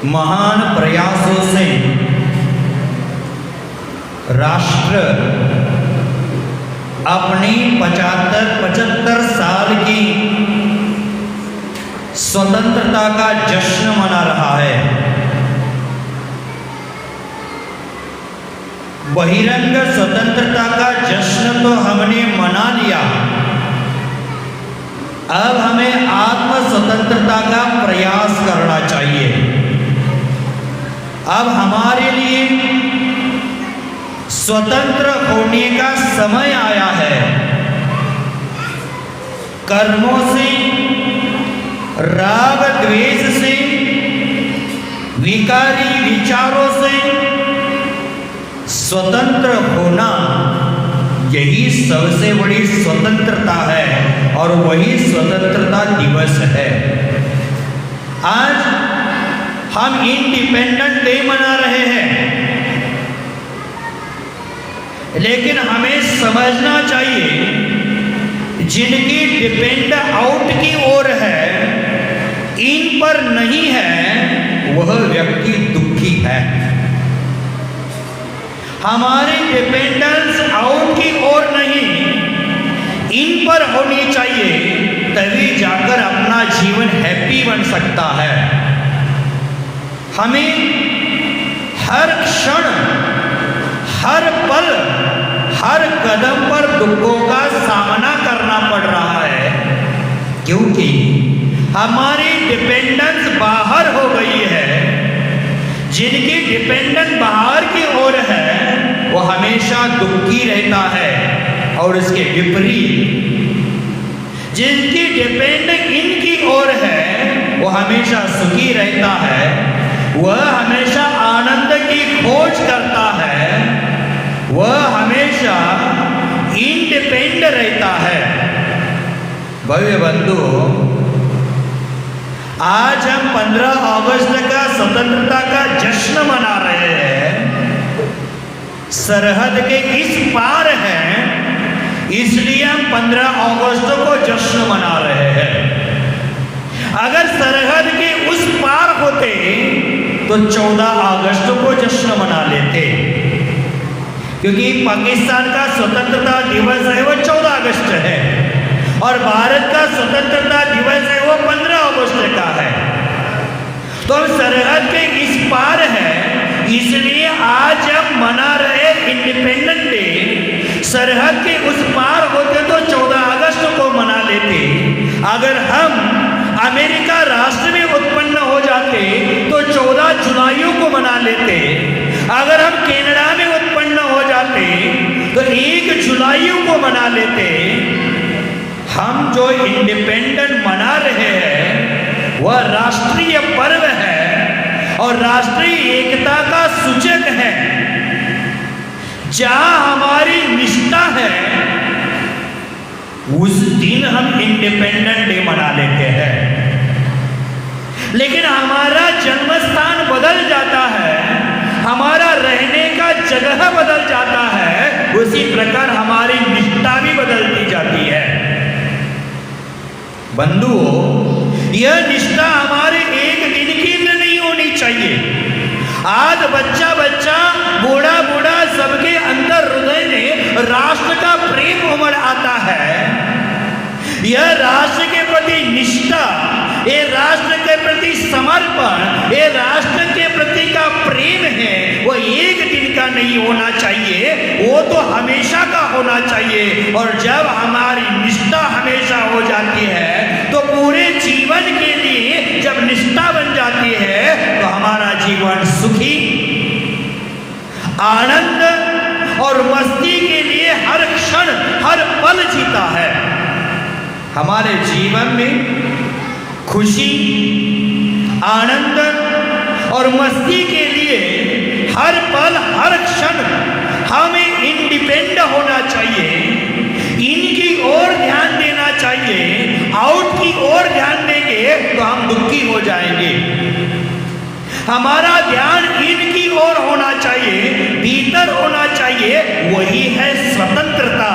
महान प्रयासों से राष्ट्र अपनी 75 साल की स्वतंत्रता का जश्न मना रहा है। बहिरंग स्वतंत्रता का जश्न तो हमने मना लिया, अब हमें आत्म स्वतंत्रता का प्रयास करना चाहिए। अब हमारे लिए स्वतंत्र होने का समय आया है। कर्मों से, राग द्वेष से, विकारी विचारों से स्वतंत्र होना, यही सबसे बड़ी स्वतंत्रता है और वही स्वतंत्रता दिवस है। आज हम इंडिपेंडेंट डे मना रहे हैं, लेकिन हमें समझना चाहिए जिनकी डिपेंड आउट की ओर है, इन पर नहीं है, वह व्यक्ति दुखी है। हमारी डिपेंडेंस आउट की ओर नहीं, इन पर होनी चाहिए, तभी जाकर अपना जीवन हैप्पी बन सकता है। हमें हर क्षण, हर पल, हर कदम पर दुखों का सामना करना पड़ रहा है, क्योंकि हमारी डिपेंडेंस बाहर हो गई है। जिनकी डिपेंडेंस बाहर की ओर है, वो हमेशा दुखी रहता है, और इसके विपरीत जिनकी डिपेंडेंस इनकी ओर है, वो हमेशा सुखी रहता है। वह हमेशा आनंद की खोज करता है, वह हमेशा इंडिपेंडेंट रहता है। भव्य बंधु, आज हम 15 अगस्त का स्वतंत्रता का जश्न मना रहे हैं। सरहद के इस पार हैं, इसलिए हम 15 अगस्त को जश्न मना रहे हैं। अगर सरहद के उस पार होते तो 14 अगस्त को जश्न मना लेते, क्योंकि पाकिस्तान का स्वतंत्रता दिवस है वो 14 अगस्त है और भारत का स्वतंत्रता दिवस है वो 15 अगस्त का है। तो हम सरहद के इस पार है, इसलिए आज हम मना रहे इंडिपेंडेंस डे। सरहद के उस पार होते तो 14 अगस्त को मना लेते। अगर हम अमेरिका राष्ट्र में उत्पन्न हो जाते तो 14 जुलाई को मना लेते। अगर हम कनाडा में उत्पन्न हो जाते तो 1 जुलाई को मना लेते। हम जो इंडिपेंडेंट मना रहे हैं वह राष्ट्रीय पर्व है और राष्ट्रीय एकता का सूचक है। जहां हमारी निष्ठा है, उस दिन हम इंडिपेंडेंट डे मना लेते हैं। लेकिन हमारा जन्म स्थान बदल जाता है, हमारा रहने का जगह बदल जाता है, उसी प्रकार हमारी निष्ठा भी बदलती जाती है। बंधुओं, यह निष्ठा हमारे एक दिन की नहीं होनी चाहिए। आज बच्चा बच्चा, बूढ़ा बूढ़ा, सबके अंदर हृदय में राष्ट्र का प्रेम उमड़ आता है। यह राष्ट्र के प्रति निष्ठा, ये राष्ट्र के प्रति समर्पण, ये राष्ट्र के प्रति का प्रेम है, वो एक दिन का नहीं होना चाहिए, वो तो हमेशा का होना चाहिए। और जब हमारी निष्ठा हमेशा हो जाती है तो पूरे जीवन के लिए जब निष्ठा बन जाती है तो हमारा जीवन सुखी, आनंद और मस्ती के लिए हर क्षण, हर पल जीता है। हमारे जीवन में खुशी, आनंद और मस्ती के लिए हर पल, हर क्षण हमें इंडिपेंडेंट होना चाहिए। इनकी ओर ध्यान देना चाहिए। आउट की ओर ध्यान देंगे तो हम दुखी हो जाएंगे। हमारा ध्यान इनकी ओर होना चाहिए, भीतर होना चाहिए। वही है स्वतंत्रता,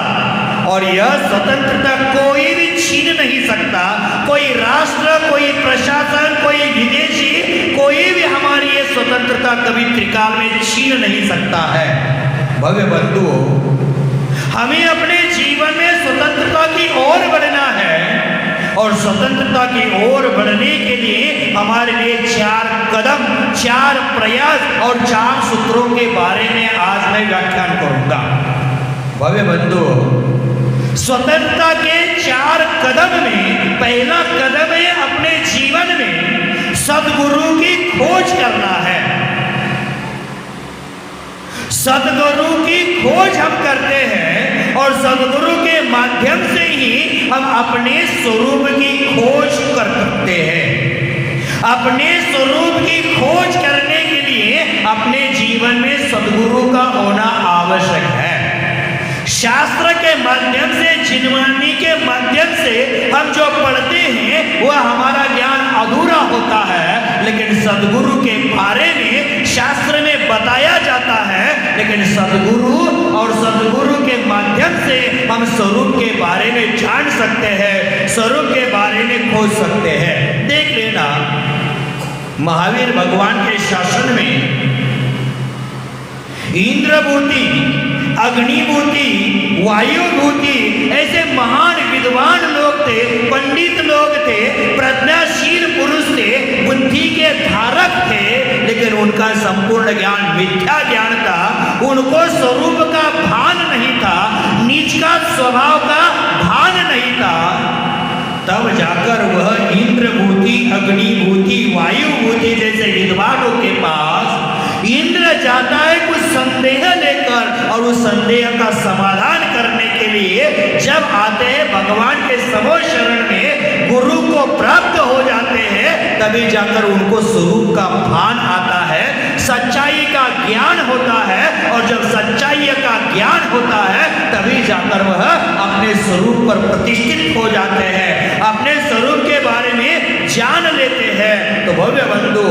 और यह स्वतंत्रता कोई भी छीन नहीं सकता। कोई राष्ट्र, कोई प्रशासन, कोई विदेशी, कोई भी हमारी ये स्वतंत्रता कभी त्रिकाल में छीन नहीं सकता है। भव्य बंधुओं, हमें अपने जीवन में स्वतंत्रता की ओर बढ़ना है और स्वतंत्रता की ओर बढ़ने के लिए हमारे लिए 4 कदम, 4 प्रयास और 4 सूत्रों के बारे में आज मैं व्याख्यान करूंगा। भव्य बंधुओं, स्वतंत्रता के 4 कदम में पहला कदम है अपने जीवन में सद्गुरु की खोज करना है। सद्गुरु की खोज हम करते हैं और सद्गुरु के माध्यम से ही हम अपने स्वरूप की खोज कर सकते हैं। अपने स्वरूप की खोज करने के लिए अपने जीवन में सद्गुरु का होना आवश्यक है। शास्त्र के माध्यम से, जिनवानी के माध्यम से हम जो पढ़ते हैं वह हमारा ज्ञान अधूरा होता है, लेकिन सद्गुरु के बारे में शास्त्र में बताया जाता है, लेकिन सद्गुरु और सद्गुरु के माध्यम से हम स्वरूप के बारे में जान सकते हैं, स्वरूप के बारे में खोज सकते हैं। देख लेना, महावीर भगवान के शासन में इंद्रभूति, अग्निभूति, वायुभूति ऐसे महान विद्वान लोग थे, पंडित लोग थे, प्रज्ञाशील पुरुष थे, बुद्धि के धारक थे, लेकिन उनका संपूर्ण ज्ञान मिथ्या ज्ञान था। उनको स्वरूप का भान नहीं था, नीच का स्वभाव का भान नहीं था। तब जाकर वह इंद्रभूति, अग्निभूति, वायुभूति जैसे विद्वानों के पास इंद्र जाता है कुछ संदेह लेकर, और उस संदेह का समाधान करने के लिए जब आते हैं भगवान के समो शरण में, गुरु को प्राप्त हो जाते हैं, तभी जाकर उनको स्वरूप का भान आता है, सच्चाई का ज्ञान होता है, और जब सच्चाई का ज्ञान होता है तभी जाकर वह अपने स्वरूप पर प्रतिष्ठित हो जाते हैं, अपने स्वरूप के बारे में जान लेते हैं। तो भव्य बंधु,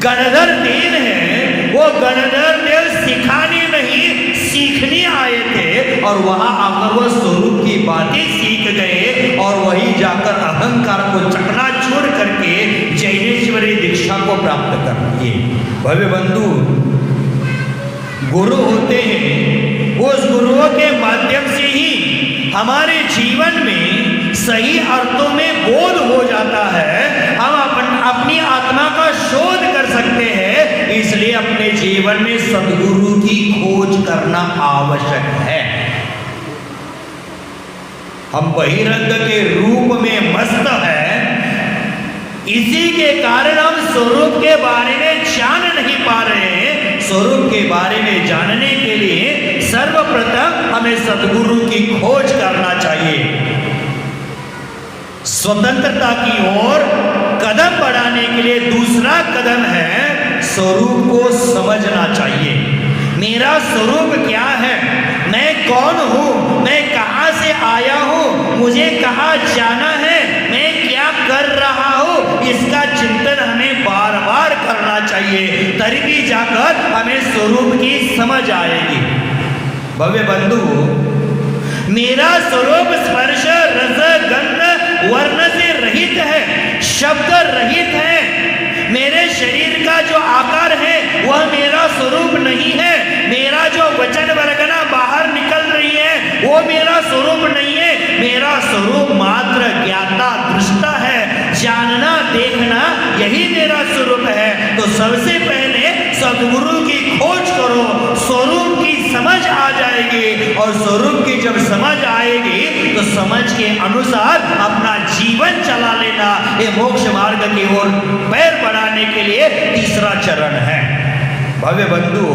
गणधर देव है, वो गणधर देव सिखाने नहीं सीखने आए थे, और वहां आकर वह स्वरूप की बातें सीख गए और वही जाकर अहंकार को चकनाचूर करके जैनेश्वरी दीक्षा को प्राप्त कर लिए। भव्य बंधु, गुरु होते हैं, उस गुरुओं के माध्यम से ही हमारे जीवन में सही अर्थों में बोध हो जाता है, हम अपनी आत्मा का शोध कर सकते हैं। इसलिए अपने जीवन में सद्गुरु की खोज करना आवश्यक है। हम बहिरंग के रूप में मस्त हैं, इसी के कारण हम स्वरूप के बारे में जान नहीं पा रहे हैं। स्वरूप के बारे में जानने के लिए सर्वप्रथम हमें सद्गुरु की खोज करना चाहिए। स्वतंत्रता की ओर कदम बढ़ाने के लिए दूसरा कदम है स्वरूप को समझना चाहिए। मेरा स्वरूप क्या है, मैं कौन हूँ, मैं कहाँ से आया हूँ, मुझे कहाँ जाना है, मैं क्या कर रहा हूँ, इसका चिंतन हमें बार बार करना चाहिए, तभी जाकर हमें स्वरूप की समझ आएगी। भव्य बंधु, मेरा स्वरूप स्पर्श, रस, गंध, वर्ण से रहित है, शब्द रहित है। मेरे शरीर का जो आकार है वह मेरा स्वरूप नहीं है। मेरा जो वचन वर्गना बाहर निकल रही है वो मेरा स्वरूप नहीं है। मेरा स्वरूप मात्र ज्ञाता दृष्टा है, जानना देखना यही मेरा स्वरूप है। तो सबसे पहले सद्गुरु की खोज करो, स्वरूप की समझ आ जाएगी, और स्वरूप की जब समझ आएगी तो समझ के अनुसार अपना जीवन चला लेना। ये मोक्ष मार्ग की ओर पैर बढ़ाने के लिए तीसरा चरण है। भव्य बंधु,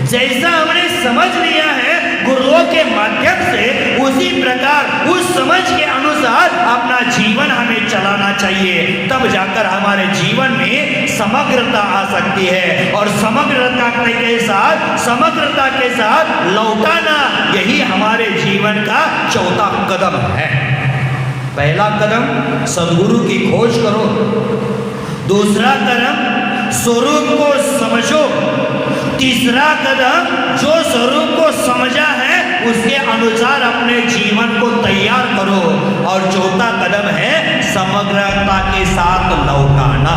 जैसा हमने समझ लिया है गुरुओं के माध्यम से, उसी प्रकार उस समझ के अनुसार अपना जीवन हमें चलाना चाहिए। तब जाकर हमारे जीवन में समग्रता आ सकती है, और समग्रता के साथ लौटाना यही हमारे जीवन का चौथा कदम है। पहला कदम सद्गुरु की खोज करो, दूसरा कदम स्वरूप को समझो, तीसरा कदम जो स्वरूप को समझा है उसके अनुसार अपने जीवन को तैयार करो, और चौथा कदम है समग्रता के साथ लौटाना।